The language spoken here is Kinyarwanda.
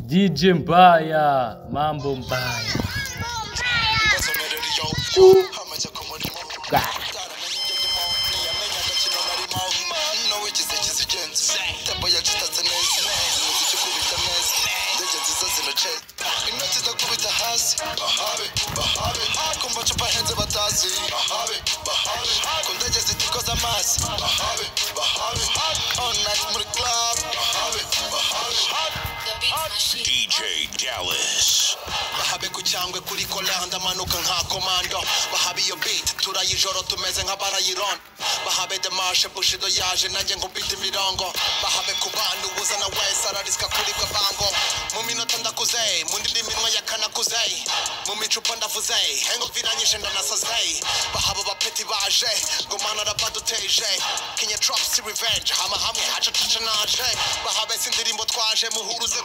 DJ Mbaya, mambo mbaya. DJ Dallas. Bahabe kuchangwe kuri kolanda manuka nka komando. Bahabe iyo beat turayijoro tumeze nka barayiron. Bahabe demarche bushido yaje nanjye nkubita imirongo. Bahabe kubantu uzana wese arariska kuri gabango. Mu minota ndakuze, mu ndiminwa yakanakuze. Mu micupa ndavuze, hengo viranyije ndanasaze. Bahabe bapeti baje, gomana rabaduteje. Kenya drops to revenge, hama hamwe haca tuca naje. Bahabe sindirimbo twaje muhuruze